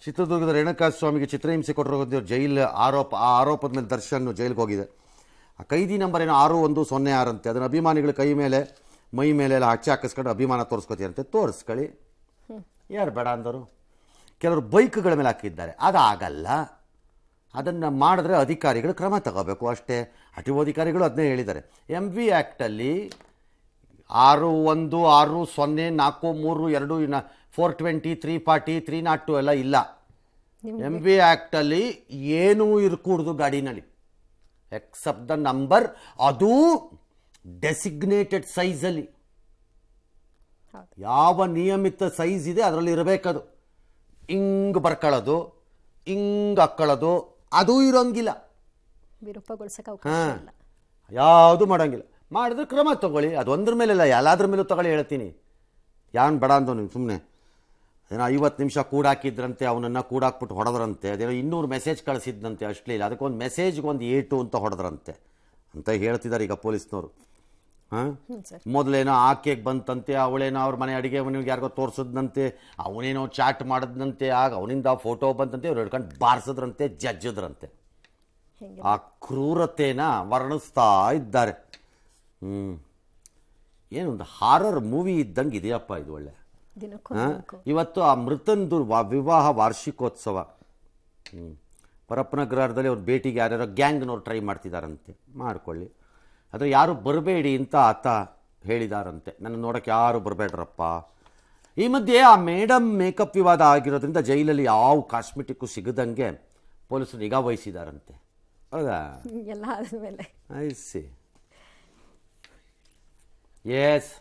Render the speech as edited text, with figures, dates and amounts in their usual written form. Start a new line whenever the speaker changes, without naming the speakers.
ಚಿತ್ರದುರ್ಗದ ರೇಣುಕಾ ಸ್ವಾಮಿಗೆ ಚಿತ್ರಹಿಂಸೆ ಕೊಟ್ಟಿರೋ ಜೈಲು ಆರೋಪ, ಆ ಆರೋಪದ ಮೇಲೆ ದರ್ಶನ್ ಜೈಲಿಗೆ ಹೋಗಿದೆ. ಆ ಕೈದಿ ನಂಬರ್ ಏನೋ 6106 ಅಂತೆ. ಅದನ್ನು ಅಭಿಮಾನಿಗಳು ಕೈ ಮೇಲೆ ಮೈ ಮೇಲೆ ಎಲ್ಲ ಹಚ್ಚಿ ಹಾಕಿಸ್ಕೊಂಡು ಅಭಿಮಾನ ತೋರಿಸ್ಕೊತೀರಂತೆ. ತೋರಿಸ್ಕೊಳ್ಳಿ, ಯಾರು ಬೇಡ ಅಂದರು. ಕೆಲವರು ಬೈಕ್ಗಳ ಮೇಲೆ ಹಾಕಿದ್ದಾರೆ, ಅದಾಗಲ್ಲ. ಅದನ್ನು ಮಾಡಿದ್ರೆ ಅಧಿಕಾರಿಗಳು ಕ್ರಮ ತಗೋಬೇಕು ಅಷ್ಟೇ. ಅಧಿಕಾರಿಗಳು ಅದನ್ನೇ ಹೇಳಿದ್ದಾರೆ. MV ಆ್ಯಕ್ಟಲ್ಲಿ 616043 420 340 302 ಎಲ್ಲ ಇಲ್ಲ. MV ಆ್ಯಕ್ಟಲ್ಲಿ ಏನೂ ಇರ್ಕೂಡ್ದು ಗಾಡಿನಲ್ಲಿ ಎಕ್ಸೆಪ್ಟ್ ದ ನಂಬರ್, ಅದು ಡೆಸಿಗ್ನೇಟೆಡ್ ಸೈಜಲ್ಲಿ. ಯಾವ ನಿಯಮಿತ ಸೈಜ್ ಇದೆ ಅದರಲ್ಲಿ ಇರಬೇಕದು. ಹಿಂಗೆ ಬರ್ಕೊಳ್ಳೋದು, ಹಿಂಗೆ ಹಾಕ್ಕೊಳ್ಳೋದು ಅದು ಇರೋಂಗಿಲ್ಲ. ಹಾಂ, ಯಾವುದು ಮಾಡೋಂಗಿಲ್ಲ. ಮಾಡಿದ್ರೆ ಕ್ರಮ ತಗೊಳ್ಳಿ. ಅದು ಒಂದ್ರ ಮೇಲೆಲ್ಲ ಎಲ್ಲಾದ್ರ ಮೇಲೂ ತಗೊಳ್ಳಿ ಹೇಳ್ತೀನಿ. ಯಾನು ಬೇಡ ಅಂದೋ ನೀವು ಸುಮ್ಮನೆ. ಏನೋ 50 ನಿಮಿಷ ಕೂಡಾಕಿದ್ರಂತೆ, ಅವನನ್ನು ಕೂಡಾಕ್ಬಿಟ್ಟು ಹೊಡೆದ್ರಂತೆ. ಅದೇನೋ 200 ಮೆಸೇಜ್ ಕಳಿಸಿದ್ದಂತೆ ಅಷ್ಟಲಿಲ್ಲ. ಅದಕ್ಕೊಂದು ಮೆಸೇಜ್ಗೆ ಒಂದು ಏಟು ಅಂತ ಹೊಡೆದ್ರಂತೆ ಅಂತ ಹೇಳ್ತಿದ್ದಾರೆ ಈಗ ಪೊಲೀಸ್ನವರು. ಹಾಂ, ಮೊದಲೇನೋ ಆಕೆಗೆ ಬಂತಂತೆ, ಅವಳೇನೋ ಅವ್ರ ಮನೆ ಅಡುಗೆ ಮನೆಗೆ ಯಾರಿಗೋ ತೋರಿಸಿದ್ನಂತೆ, ಅವನೇನೋ ಚಾಟ್ ಮಾಡಿದ್ನಂತೆ, ಆಗ ಅವನಿಂದ ಫೋಟೋ ಬಂತಂತೆ, ಅವ್ರು ಹಿಡ್ಕೊಂಡು ಬಾರಿಸಿದ್ರಂತೆ, ಜಜ್ಜಿದ್ರಂತೆ. ಆ ಕ್ರೂರತೆನ ವರ್ಣಿಸ್ತಾ ಇದ್ದಾರೆ. ಏನೊಂದು ಹಾರರ್ ಮೂವಿ ಇದ್ದಂಗೆ ಇದೆಯಪ್ಪ ಇದು. ಒಳ್ಳೆ ಇವತ್ತು ಆ ಮೃತಂದು ವಿವಾಹ ವಾರ್ಷಿಕೋತ್ಸವ. ಪರಪ್ಪನಗ್ರಹದಲ್ಲಿ ಅವ್ರ ಭೇಟಿಗೆ ಯಾರ್ಯಾರೋ ಗ್ಯಾಂಗ್ನವ್ರು ಟ್ರೈ ಮಾಡ್ತಿದ್ದಾರಂತೆ. ಮಾಡ್ಕೊಳ್ಳಿ, ಆದರೆ ಯಾರು ಬರಬೇಡಿ ಅಂತ ಆತ ಹೇಳಿದಾರಂತೆ. ನನ್ನ ನೋಡೋಕ್ಕೆ ಯಾರು ಬರಬೇಡ್ರಪ್ಪ. ಈ ಮಧ್ಯೆ ಆ ಮೇಡಮ್ ಮೇಕಪ್ ವಿವಾದ ಆಗಿರೋದ್ರಿಂದ ಜೈಲಲ್ಲಿ ಯಾವ ಕಾಸ್ಮೆಟಿಕ್ಕು ಸಿಗದಂಗೆ ಪೊಲೀಸರು ನಿಗಾ ವಹಿಸಿದಾರಂತೆ. ಹೌದಾ?
ಎಲ್ಲ ಆದಮೇಲೆ
ಐ ಸಿ. ಎಸ್.